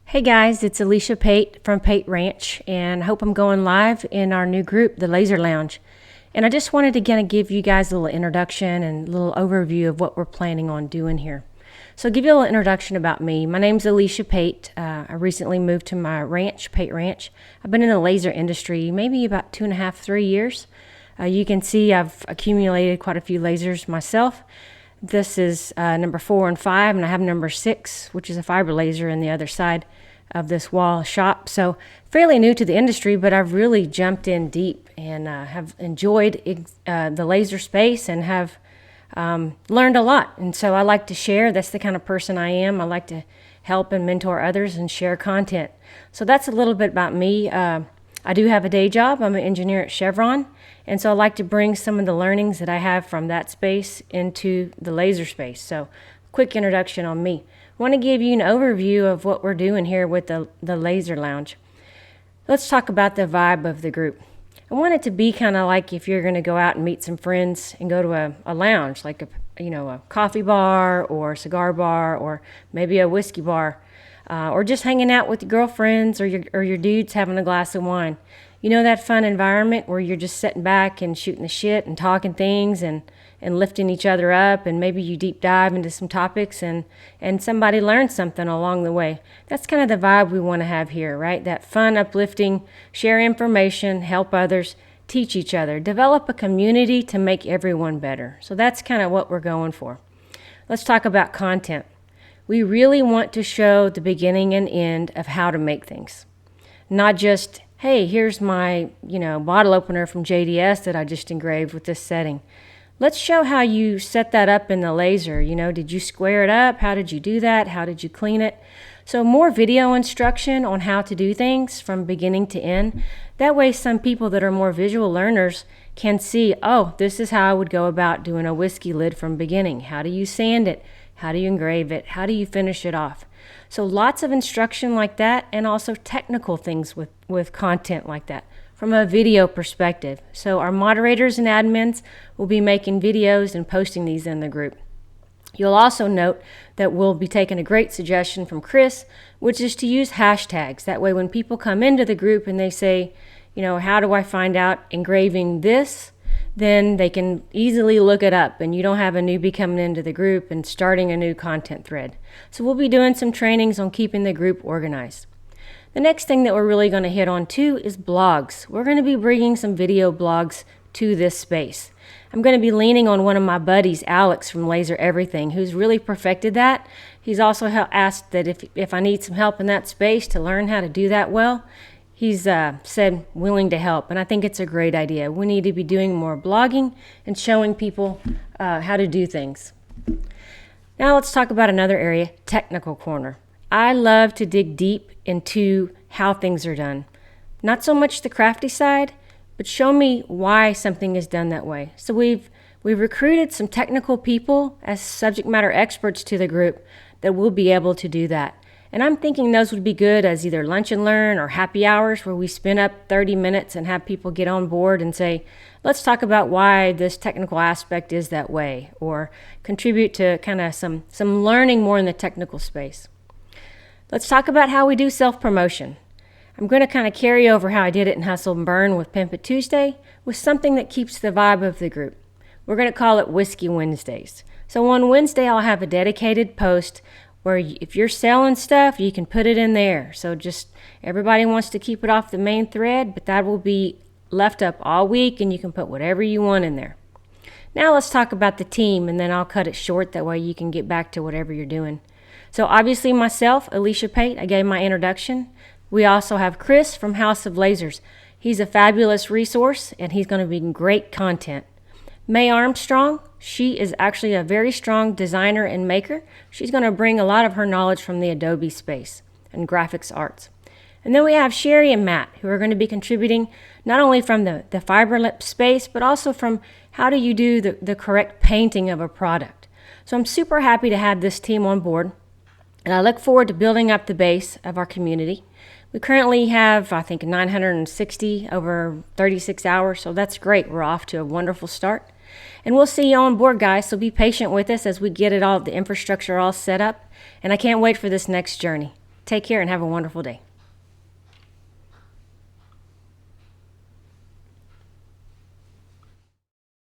Hey guys, it's Alicia Pate from Pate Ranch, and I hope I'm going live in our new group, the Laser Lounge. And I just wanted to kind of give you guys a little introduction and a little overview of what we're planning on doing here. So I'll give you a little introduction about me. My name's Alicia Pate. I recently moved to my ranch, Pate Ranch. I've been in the laser industry maybe about 2.5, 3 years. You can see I've accumulated quite a few lasers myself. This is number 4 and 5, and I have number 6, which is a fiber laser in the other side of this wall shop. So fairly new to the industry, but I've really jumped in deep and have enjoyed the laser space and have learned a lot. And so I like to share. That's the kind of person I am. I like to help and mentor others and share content. So that's a little bit about me. I do have a day job. I'm an engineer at Chevron. And so I like to bring some of the learnings that I have from that space into the laser space. So quick introduction on me. I want to give you an overview of what we're doing here with the Laser Lounge. Let's talk about the vibe of the group. I want it to be kind of like if you're going to go out and meet some friends and go to a lounge, like a coffee bar or a cigar bar or maybe a whiskey bar, or just hanging out with your girlfriends or your dudes having a glass of wine. You know, that fun environment where you're just sitting back and shooting the shit and talking things and lifting each other up, and maybe you deep dive into some topics and somebody learns something along the way. That's kind of the vibe we want to have here, right? That fun, uplifting, share information, help others, teach each other, develop a community to make everyone better. So that's kind of what we're going for. Let's talk about content. We really want to show the beginning and end of how to make things. Not just, hey, here's my, bottle opener from JDS that I just engraved with this setting. Let's show how you set that up in the laser. Did you square it up? How did you do that? How did you clean it? So more video instruction on how to do things from beginning to end. That way some people that are more visual learners can see, oh, this is how I would go about doing a whiskey lid from beginning. How do you sand it? How do you engrave it? How do you finish it off? So lots of instruction like that, and also technical things with content like that from a video perspective. So our moderators and admins will be making videos and posting these in the group. You'll also note that we'll be taking a great suggestion from Chris, which is to use hashtags. That way when people come into the group and they say, how do I find out engraving this? Then they can easily look it up, and you don't have a newbie coming into the group and starting a new content thread. So we'll be doing some trainings on keeping the group organized. The next thing that we're really going to hit on too is blogs. We're going to be bringing some video blogs to this space. I'm going to be leaning on one of my buddies, Alex from Laser Everything, who's really perfected that. He's also asked that if I need some help in that space to learn how to do that well, he's said willing to help, and I think it's a great idea. We need to be doing more blogging and showing people how to do things. Now let's talk about another area, technical corner. I love to dig deep into how things are done. Not so much the crafty side, but show me why something is done that way. So we've recruited some technical people as subject matter experts to the group that will be able to do that. And I'm thinking those would be good as either lunch and learn or happy hours where we spin up 30 minutes and have people get on board and say, let's talk about why this technical aspect is that way, or contribute to kind of some learning more in the technical space. Let's talk about how we do self-promotion. I'm going to kind of carry over how I did it in Hustle and Burn with Pimp It Tuesday with something that keeps the vibe of the group. We're going to call it Whiskey Wednesdays. So on Wednesday, I'll have a dedicated post where if you're selling stuff, you can put it in there. So just everybody wants to keep it off the main thread, but that will be left up all week, and you can put whatever you want in there. Now let's talk about the team, and then I'll cut it short. That way you can get back to whatever you're doing. So obviously myself, Alicia Pate, I gave my introduction. We also have Chris from House of Lasers. He's a fabulous resource, and he's going to be great content. May Armstrong, she is actually a very strong designer and maker. She's going to bring a lot of her knowledge from the Adobe space and graphics arts. And then we have Sherry and Matt, who are going to be contributing not only from the fiber lip space, but also from how do you do the correct painting of a product. So I'm super happy to have this team on board. And I look forward to building up the base of our community. We currently have, I think, 960 over 36 hours, so that's great. We're off to a wonderful start. And we'll see you on board, guys, so be patient with us as we get the infrastructure all set up. And I can't wait for this next journey. Take care and have a wonderful day.